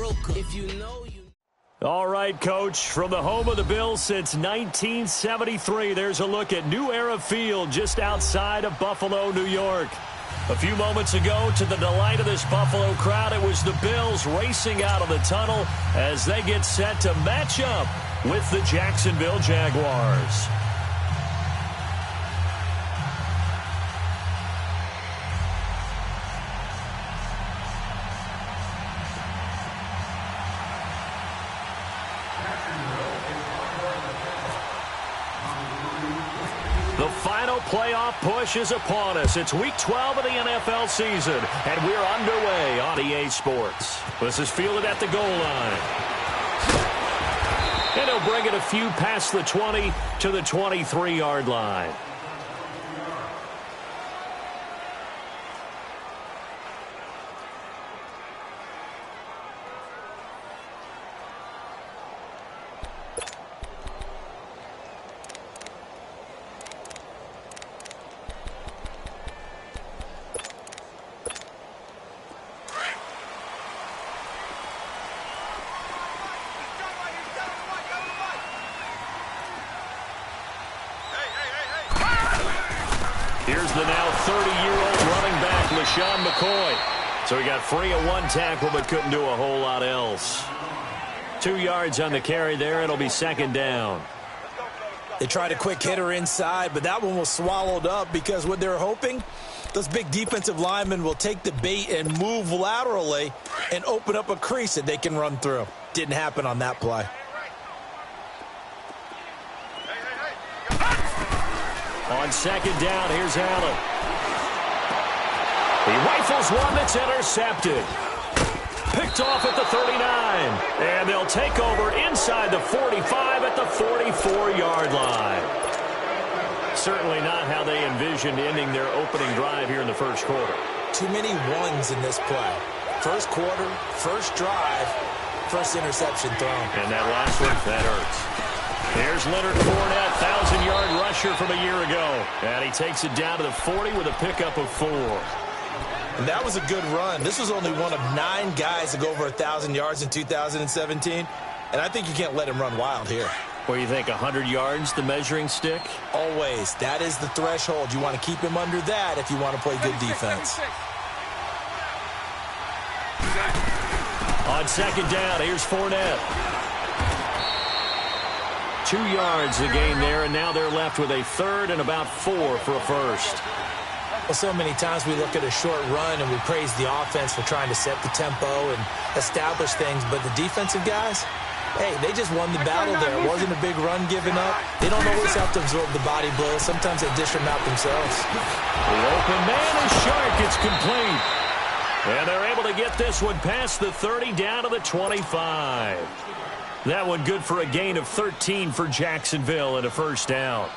World Cup. If you know, you. All right, Coach, from the home of the Bills since 1973, there's a look at New Era Field just outside of Buffalo, New York. A few moments ago, to the delight of this Buffalo crowd, it was the Bills racing out of the tunnel as they get set to match up with the Jacksonville Jaguars. The final playoff push is upon us. It's Week 12 of the NFL season, and we're underway on EA Sports. This is fielded at the goal line. And he'll bring it a few past the 20 to the 23-yard line. Here's the now 30-year-old running back, LaShawn McCoy. So he got free of one tackle but couldn't do a whole lot else. 2 yards on the carry there. It'll be second down. They tried a quick hitter inside, but that one was swallowed up because what they're hoping, those big defensive linemen will take the bait and move laterally and open up a crease that they can run through. Didn't happen on that play. On second down, here's Allen. He rifles one that's intercepted. Picked off at the 39. And they'll take over inside the 45 at the 44-yard line. Certainly not how they envisioned ending their opening drive here in the first quarter. Too many ones in this play. First quarter, first drive, first interception thrown. And that last one, that hurts. Here's Leonard Fournette, 1,000-yard rusher from a year ago. And he takes it down to the 40 with a pickup of 4. And that was a good run. This was only one of 9 guys to go over 1,000 yards in 2017. And I think you can't let him run wild here. What do you think, 100 yards, the measuring stick? Always. That is the threshold. You want to keep him under that if you want to play good defense. On second down, here's Fournette. 2 yards the gain there, and now they're left with a third and about 4 for a first. Well, so many times we look at a short run and we praise the offense for trying to set the tempo and establish things, but the defensive guys, hey, they just won the battle there. It wasn't a big run given up. They don't always have to absorb the body blows. Sometimes they dish them out themselves. The open man is Shark. It's complete. And they're able to get this one past the 30 down to the 25. That one good for a gain of 13 for Jacksonville and a first down.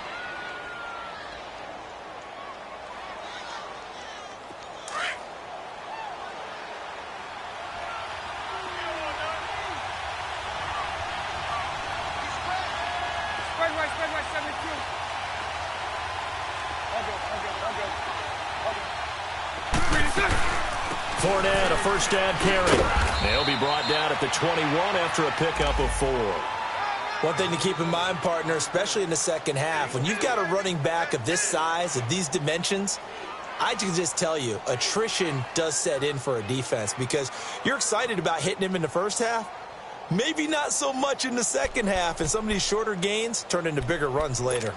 Fournette, a first down carry. They'll be brought down at the 21 after a pickup of 4. One thing to keep in mind, partner, especially in the second half, when you've got a running back of this size, of these dimensions, I can just tell you, attrition does set in for a defense because you're excited about hitting him in the first half. Maybe not so much in the second half, and some of these shorter gains turn into bigger runs later.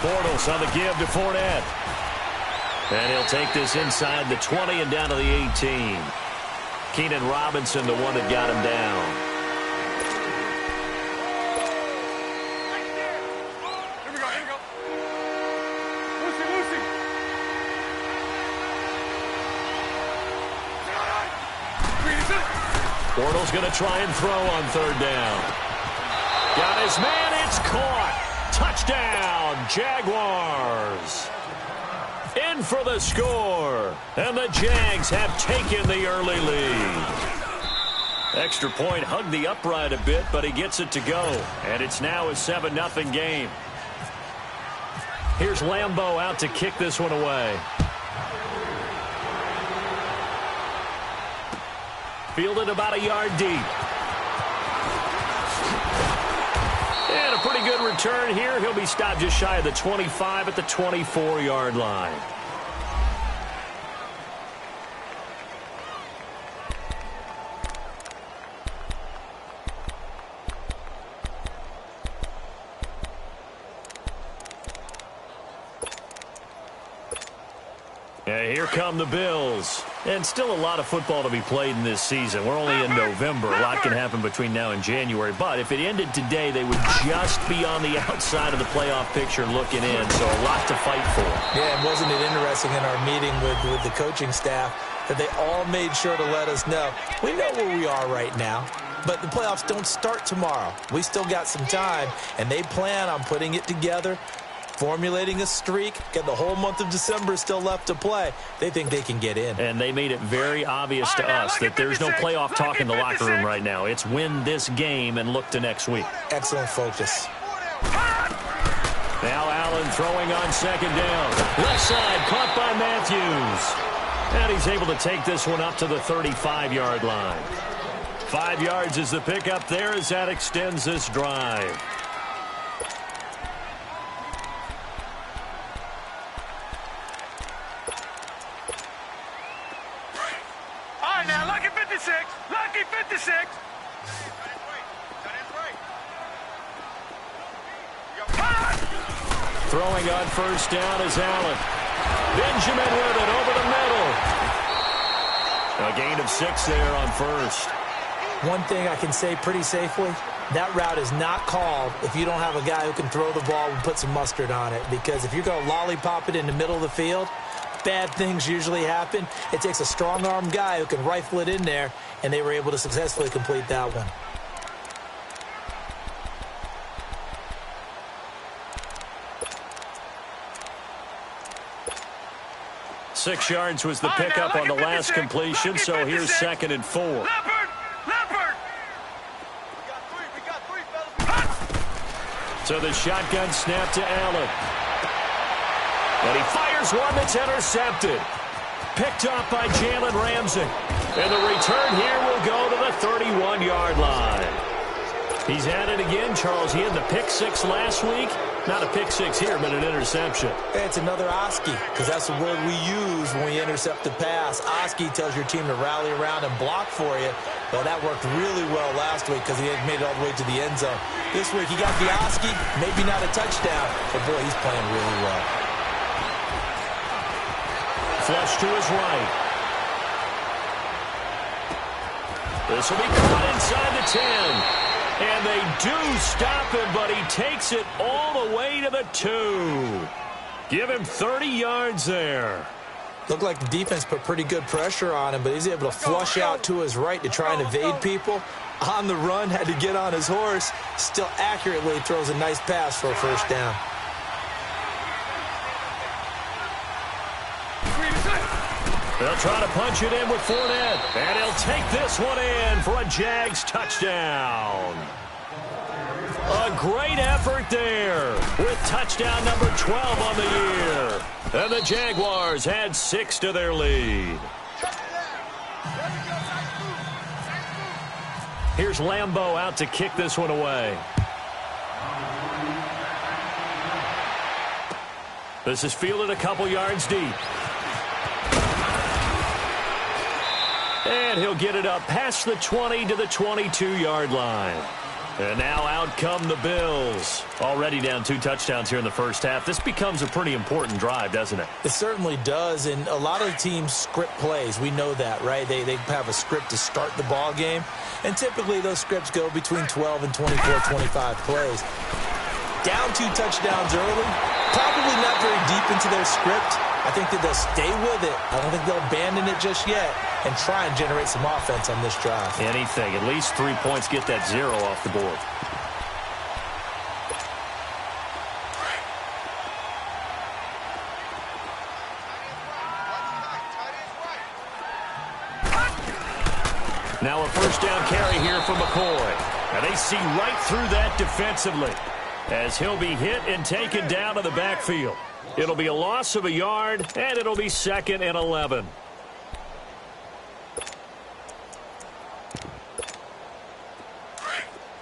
Bortles on the give to Fournette. And he'll take this inside the 20 and down to the 18. Keenan Robinson, the one that got him down. Here we go. Lucy. Bortles going to try and throw on third down. Got his man. It's caught. Touchdown, Jaguars. In for the score. And the Jags have taken the early lead. Extra point hugged the upright a bit, but he gets it to go. And it's now a 7-0 game. Here's Lambeau out to kick this one away. Fielded about a yard deep. And a pretty good return here. He'll be stopped just shy of the 25 at the 24-yard line. Here come the Bills. And still a lot of football to be played in this season. We're only in November. A lot can happen between now and January. But if it ended today, they would just be on the outside of the playoff picture looking in. So a lot to fight for. Yeah, and wasn't it interesting in our meeting with the coaching staff that they all made sure to let us know, we know where we are right now, but the playoffs don't start tomorrow. We still got some time, and they plan on putting it together, formulating a streak, got the whole month of December still left to play. They think they can get in. And they made it very obvious to us that there's no playoff talk in the locker room right now. It's win this game and look to next week. Excellent focus. Now Allen throwing on second down. Left side caught by Matthews. And he's able to take this one up to the 35-yard line. 5 yards is the pickup there as that extends this drive. Lucky 56. Throwing on first down is Allen. Benjamin with it over the middle. A gain of 6 there on first. One thing I can say pretty safely, that route is not called if you don't have a guy who can throw the ball and put some mustard on it. Because if you're going to lollipop it in the middle of the field, bad things usually happen. It takes a strong-arm guy who can rifle it in there, and they were able to successfully complete that one. Six yards was the pickup on the last completion, so here's 2nd and 4. Leopard! So the shotgun snap to Allen. And he fires one that's intercepted. Picked off by Jalen Ramsey. And the return here will go to the 31-yard line. He's at it again, Charles. He had the pick 6 last week. Not a pick 6 here, but an interception. It's another Oski, because that's the word we use when we intercept a pass. Oski tells your team to rally around and block for you. Well, that worked really well last week because he made it all the way to the end zone. This week he got the Oski, maybe not a touchdown, but boy, he's playing really well. Flush to his right. This will be caught inside the 10. And they do stop him, but he takes it all the way to the 2. Give him 30 yards there. Looked like the defense put pretty good pressure on him, but he's able to flush out to his right to try and evade people. On the run, had to get on his horse. Still accurately throws a nice pass for a first down. They'll try to punch it in with Fournette. And he'll take this one in for a Jags touchdown. A great effort there with touchdown number 12 on the year. And the Jaguars add 6 to their lead. Here's Lambeau out to kick this one away. This is fielded a couple yards deep. And he'll get it up past the 20 to the 22-yard line. And now out come the Bills. Already down 2 touchdowns here in the first half. This becomes a pretty important drive, doesn't it? It certainly does, and a lot of the teams script plays. We know that, right? They have a script to start the ball game, and typically those scripts go between 12 and 24, 25 plays. Down 2 touchdowns early, probably not very deep into their script. I think that they'll stay with it. I don't think they'll abandon it just yet and try and generate some offense on this drive. Anything. At least 3 points, get that 0 off the board. Now a first down carry here for McCoy. And they see right through that defensively as he'll be hit and taken down to the backfield. It'll be a loss of a yard, and it'll be 2nd and 11.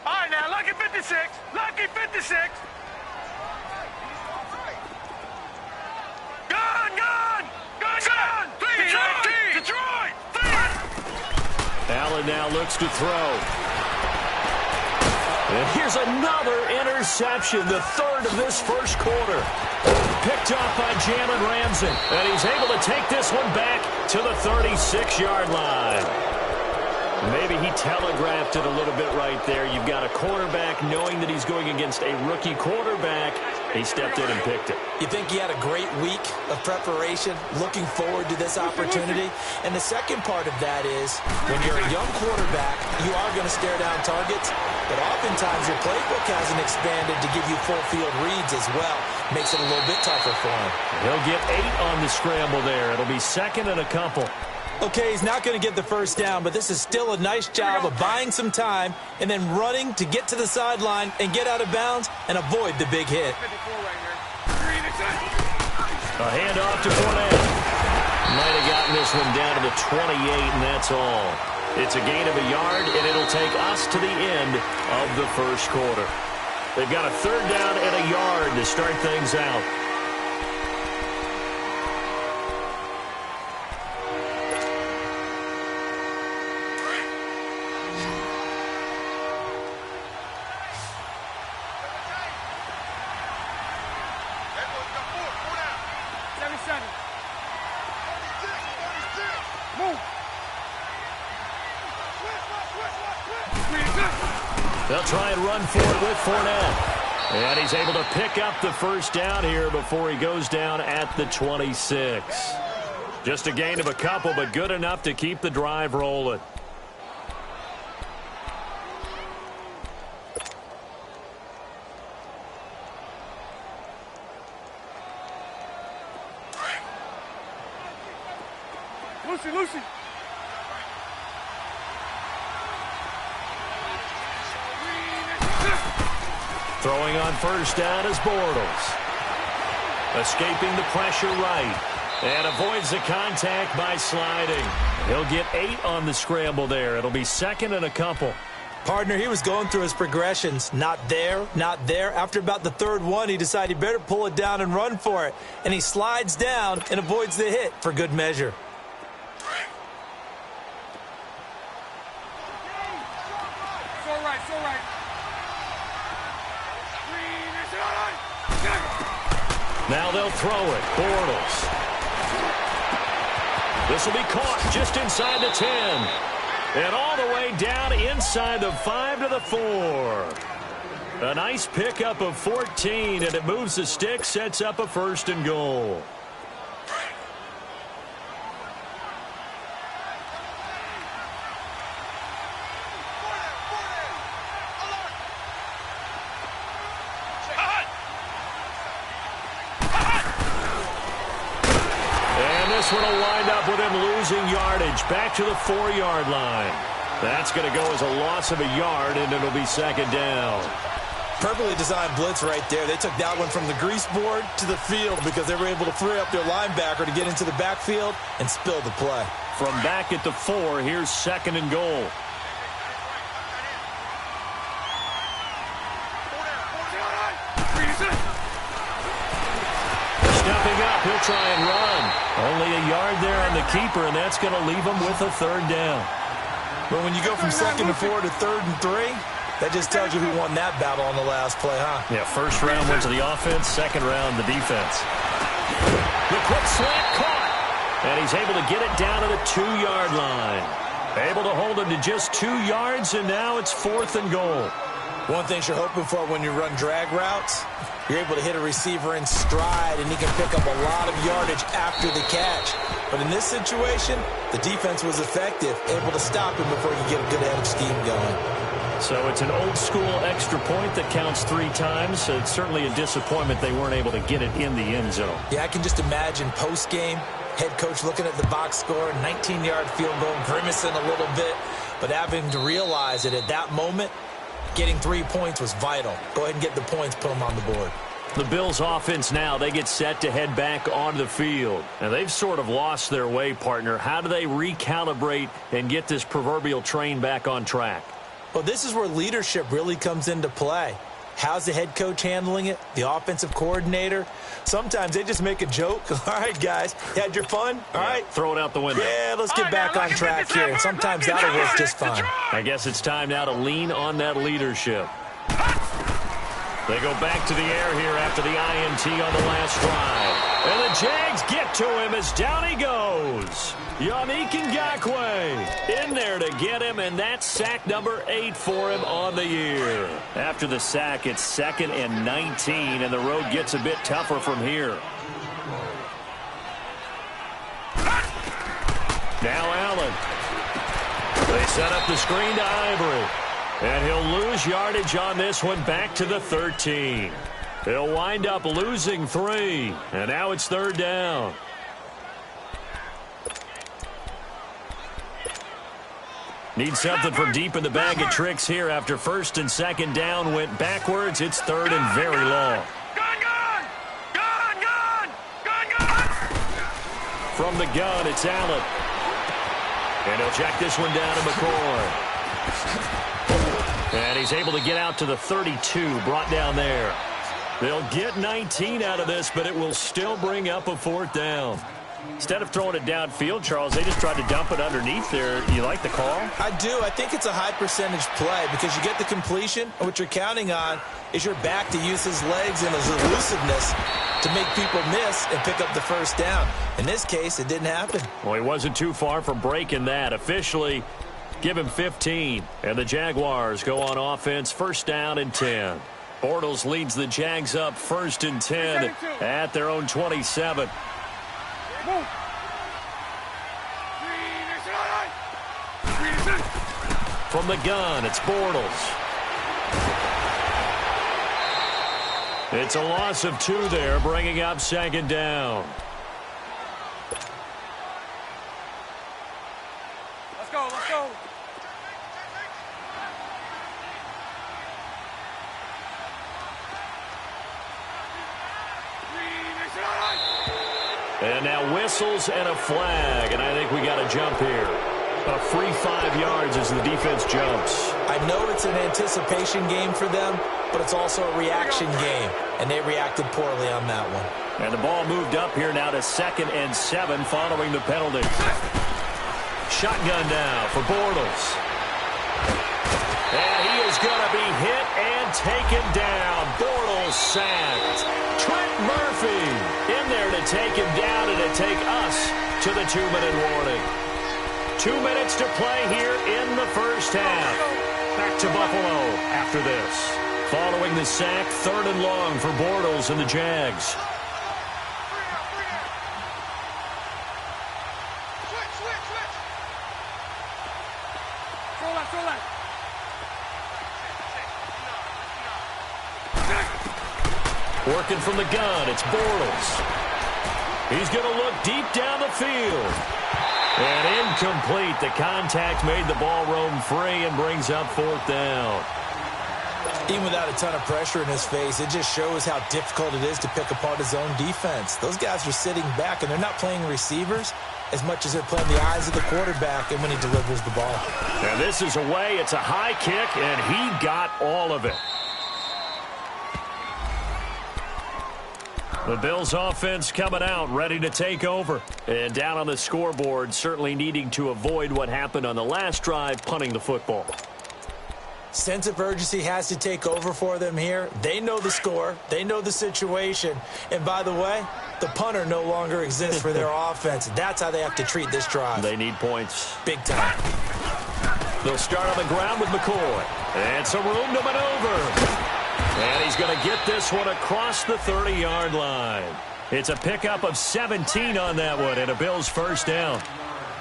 All right, now, lucky 56. Lucky 56. Gun! Detroit! Allen now looks to throw. And here's another interception, the 3rd of this first quarter. Picked off by Jalen Ramsey. And he's able to take this one back to the 36-yard line. Maybe he telegraphed it a little bit right there. You've got a quarterback knowing that he's going against a rookie quarterback. He stepped in and picked it. You think he had a great week of preparation, looking forward to this opportunity? And the second part of that is, when you're a young quarterback, you are going to stare down targets, but oftentimes your playbook hasn't expanded to give you full field reads as well. Makes it a little bit tougher for him. He'll get 8 on the scramble there. It'll be 2nd and a couple. Okay, he's not going to get the first down, but this is still a nice job of buying some time and then running to get to the sideline and get out of bounds and avoid the big hit. A handoff to Fournette. Might have gotten this one down to the 28, and that's all. It's a gain of a yard, and it'll take us to the end of the first quarter. They've got a 3rd down and a yard to start things out. They'll try and run for it with Fournette. And he's able to pick up the first down here before he goes down at the 26. Just a gain of a couple, but good enough to keep the drive rolling. Lucy. Throwing on first down is Bortles. Escaping the pressure right. And avoids the contact by sliding. He'll get 8 on the scramble there. It'll be 2nd and a couple. Partner, he was going through his progressions. Not there, not there. After about the 3rd one, he decided he better pull it down and run for it. And he slides down and avoids the hit for good measure. Now they'll throw it. Bortles. This will be caught just inside the 10. And all the way down inside the 5 to the 4. A nice pickup of 14, and it moves the stick, sets up a 1st and goal. This one will wind up with him losing yardage back to the 4-yard line. That's going to go as a loss of a yard, and it'll be 2nd down. Perfectly designed blitz right there. They took that one from the grease board to the field because they were able to free up their linebacker to get into the backfield and spill the play. From back at the 4, here's 2nd and goal. Stepping up, he'll try and run. Only a yard there on the keeper, and that's going to leave him with a 3rd down. But when you go from 2nd and 4 to 3rd and 3, that just tells you who won that battle on the last play, huh? Yeah, 1st round went to the offense, 2nd round the defense. The quick slant caught, and he's able to get it down to the 2-yard line. Able to hold him to just 2 yards, and now it's 4th and goal. One thing you're hoping for when you run drag routes, you're able to hit a receiver in stride, and he can pick up a lot of yardage after the catch. But in this situation, the defense was effective, able to stop him before he could get a good head of steam going. So it's an old-school extra point that counts 3 times. So it's certainly a disappointment they weren't able to get it in the end zone. Yeah, I can just imagine post-game, head coach looking at the box score, 19-yard field goal, grimacing a little bit. but having to realize that at that moment, getting 3 points was vital. Go ahead and get the points, put them on the board. The Bills offense now, they get set to head back onto the field. And they've sort of lost their way, partner. How do they recalibrate and get this proverbial train back on track? Well, this is where leadership really comes into play. How's the head coach handling it? The offensive coordinator? Sometimes they just make a joke. All right, guys, you had your fun? All right. Throw it out the window. Yeah, let's get back on track here. And sometimes that'll work just fine. I guess it's time now to lean on that leadership. They go back to the air here after the INT on the last drive. And the Jags get to him as down he goes. Yannick Ngakoue in there to get him, and that's sack number 8 for him on the year. After the sack, it's 2nd and 19, and the road gets a bit tougher from here. Now Allen. They set up the screen to Ivory. And he'll lose yardage on this one back to the 13. He'll wind up losing 3. And now it's 3rd down. Need something from deep in the bag of tricks here after 1st and 2nd down went backwards. It's 3rd and very long. From the gun, it's Allen. And he'll check this one down to McCoy. And he's able to get out to the 32, brought down there. They'll get 19 out of this, but it will still bring up a 4th down. Instead of throwing it downfield, Charles, they just tried to dump it underneath there. You like the call? I do. I think it's a high percentage play because you get the completion, and what you're counting on is your back to use his legs and his elusiveness to make people miss and pick up the 1st down. In this case, it didn't happen. Well, he wasn't too far from breaking that. Officially, give him 15. And the Jaguars go on offense, 1st down and 10. Bortles leads the Jags up 1st and 10 at their own 27. From the gun, it's Bortles. It's a loss of 2 there, bringing up 2nd down. Let's go, let's go. And now whistles and a flag, and I think we got a jump here. A free 5 yards as the defense jumps. I know it's an anticipation game for them, but it's also a reaction game, and they reacted poorly on that one. And the ball moved up here now to 2nd and 7 following the penalty. Shotgun now for Bortles. And he is going to be hit and taken down. Bortles sacked. Trent Murphy in there to take him down and to take us to the 2-minute warning. 2 minutes to play here in the 1st half. Back to Buffalo after this. Following the sack, 3rd and long for Bortles and the Jags. Working from the gun, it's Bortles. He's going to look deep down the field. And incomplete. The contact made the ball roam free and brings up 4th down. Even without a ton of pressure in his face, it just shows how difficult it is to pick apart his own defense. Those guys are sitting back, and they're not playing receivers as much as they're playing the eyes of the quarterback and when he delivers the ball. And this is away. It's a high kick, and he got all of it. The Bills offense coming out, ready to take over. And down on the scoreboard, certainly needing to avoid what happened on the last drive, punting the football. Sense of urgency has to take over for them here. They know the score. They know the situation. And by the way, the punter no longer exists for their offense. That's how they have to treat this drive. They need points. Big time. They'll start on the ground with McCoy. And some room to maneuver. And he's going to get this one across the 30-yard line. It's a pickup of 17 on that one and a Bills 1st down.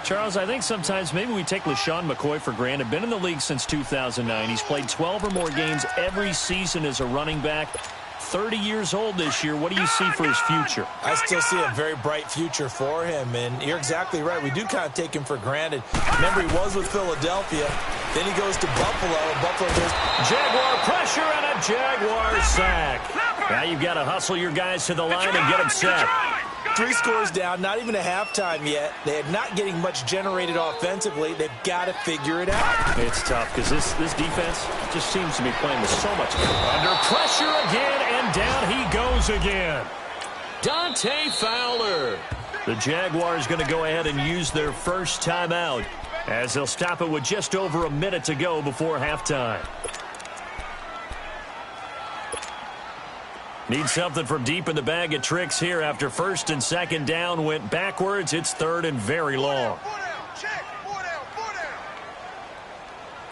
Charles, I think sometimes maybe we take LeSean McCoy for granted. Been in the league since 2009. He's played 12 or more games every season as a running back. 30 years old this year. What do you see for his future? I still see a very bright future for him, and you're exactly right. We do kind of take him for granted. Remember, he was with Philadelphia. Then he goes to Buffalo, and Buffalo goes... Jaguar pressure and a Jaguar sack. Now you've got to hustle your guys to the line and get them set. 3 scores down, not even a halftime yet. They're not getting much generated offensively. They've got to figure it out. It's tough because this defense just seems to be playing with so much. Under pressure again, and down he goes again. Dante Fowler. The Jaguars going to go ahead and use their first timeout as they'll stop it with just over a minute to go before halftime. Need something from deep in the bag of tricks here after first and second down went backwards. It's third and very long.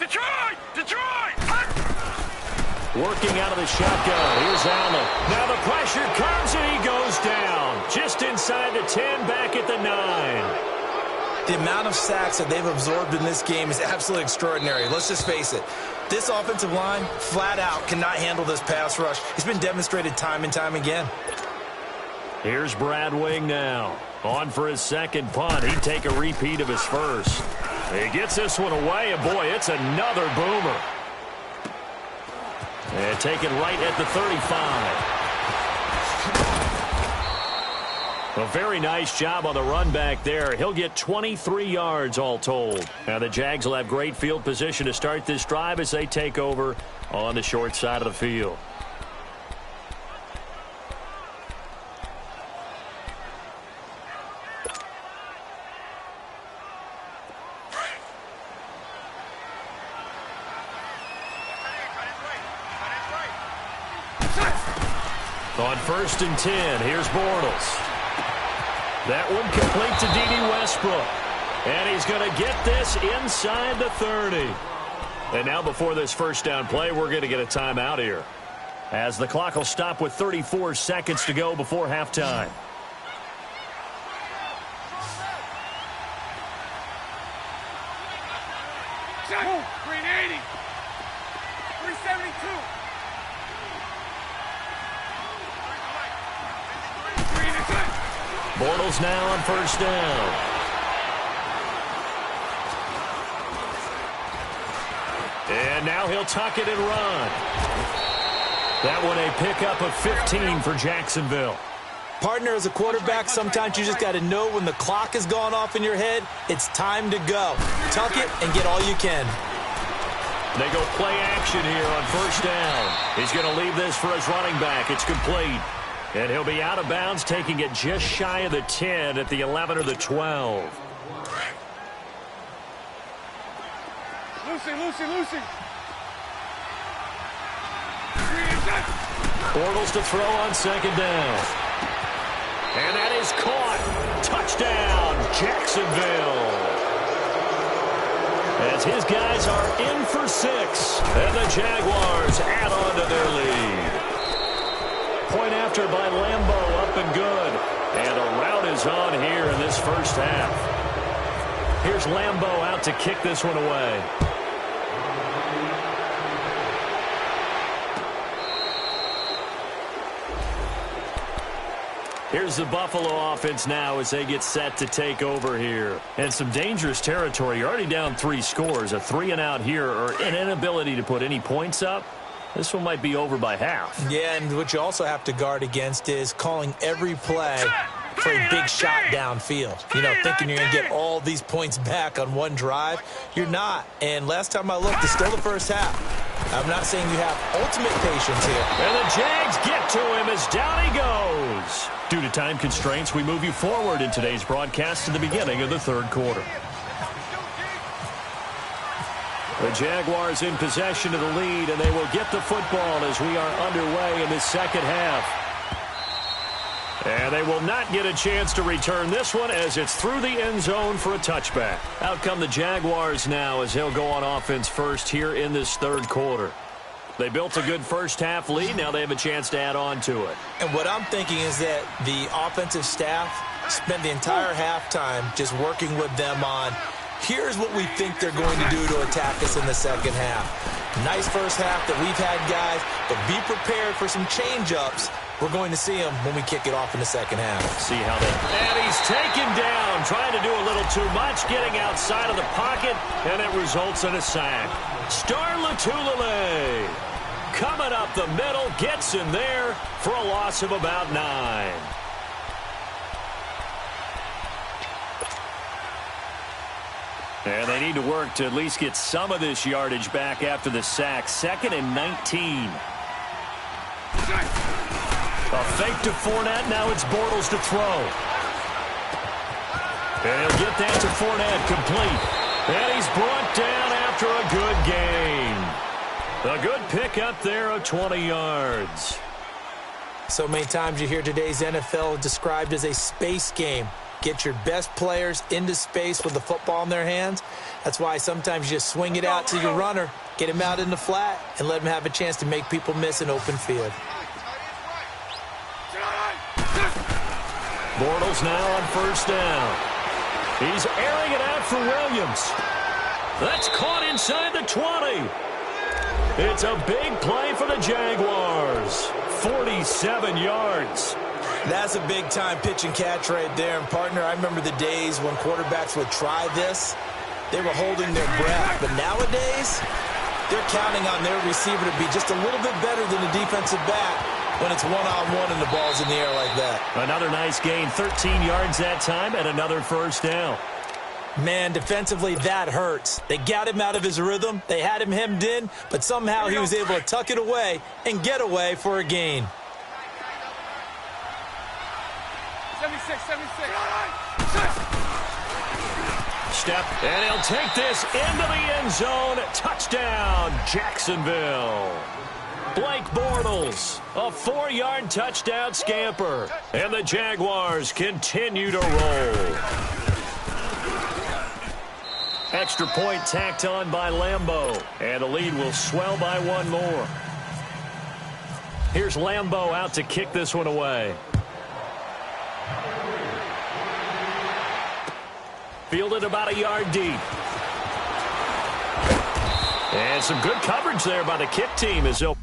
Detroit! Detroit! Working out of the shotgun. Here's Allen. Now the pressure comes and he goes down. Just inside the 10, back at the 9. The amount of sacks that they've absorbed in this game is absolutely extraordinary. Let's just face it. This offensive line, flat out, cannot handle this pass rush. It's been demonstrated time and time again. Here's Brad Wing now. On for his second punt. He'd take a repeat of his first. He gets this one away, and boy, it's another boomer. And taken right at the 35. A very nice job on the run back there. He'll get 23 yards all told. Now the Jags will have great field position to start this drive as they take over on the short side of the field. On first and 10, here's Bortles. That one complete to D.D. Westbrook. And he's going to get this inside the 30. And now before this first down play, we're going to get a timeout here, as the clock will stop with 34 seconds to go before halftime. Move, 380. 372. Bortles now on first down. And now he'll tuck it and run. That one a pickup of 15 for Jacksonville. Partner, as a quarterback, sometimes you just got to know when the clock has gone off in your head, it's time to go. Tuck it and get all you can. They go play action here on first down. He's going to leave this for his running back. It's complete. And he'll be out of bounds, taking it just shy of the 10 at the 11 or the 12. Lucy. Bortles to throw on second down. And that is caught. Touchdown, Jacksonville. As his guys are in for 6. And the Jaguars add on to their lead. Point after by Lambo, up and good. And a rout is on here in this first half. Here's Lambo out to kick this one away. Here's the Buffalo offense now as they get set to take over here. And some dangerous territory. You're already down 3 scores. A 3-and-out here, or an inability to put any points up. This one might be over by half. Yeah, and what you also have to guard against is calling every play for a big shot downfield. You know, thinking you're going to get all these points back on one drive. You're not. And last time I looked, it's still the first half. I'm not saying you have ultimate patience here. And the Jags get to him as down he goes. Due to time constraints, we move you forward in today's broadcast to the beginning of the third quarter. The Jaguars in possession of the lead, and they will get the football as we are underway in the second half. And they will not get a chance to return this one as it's through the end zone for a touchback. Out come the Jaguars now as they'll go on offense first here in this third quarter. They built a good first-half lead. Now they have a chance to add on to it. And what I'm thinking is that the offensive staff spent the entire halftime just working with them on, here's what we think they're going to do to attack us in the second half. Nice first half that we've had, guys, but be prepared for some change-ups we're going to see him when we kick it off in the second half. See how and he's taken down, trying to do a little too much, getting outside of the pocket, and it results in a sack. Star Latulippe coming up the middle, gets in there for a loss of about 9. And they need to work to at least get some of this yardage back after the sack. 2nd and 19. A fake to Fournette. Now it's Bortles to throw. And he'll get that to Fournette, complete. And he's brought down after a good gain. A good pickup there of 20 yards. So many times you hear today's NFL described as a space game. Get your best players into space with the football in their hands. That's why sometimes you just swing it out to your runner, get him out in the flat, and let him have a chance to make people miss an open field. Bortles now on 1st down. He's airing it out for Williams. That's caught inside the 20. It's a big play for the Jaguars. 47 yards. That's a big-time pitch and catch right there. And, partner, I remember the days when quarterbacks would try this. They were holding their breath. But nowadays, they're counting on their receiver to be just a little bit better than the defensive back when it's one-on-one and the ball's in the air like that. Another nice gain, 13 yards that time, and another 1st down. Man, defensively, that hurts. They got him out of his rhythm. They had him hemmed in, but somehow he was able to tuck it away and get away for a gain. 76. Step, and he'll take this into the end zone. Touchdown, Jacksonville. Blake Bortles, a 4-yard touchdown scamper. And the Jaguars continue to roll. Extra point tacked on by Lambeau. And the lead will swell by 1 more. Here's Lambeau out to kick this one away. Fielded about a yard deep. And some good coverage there by the kick team as they'll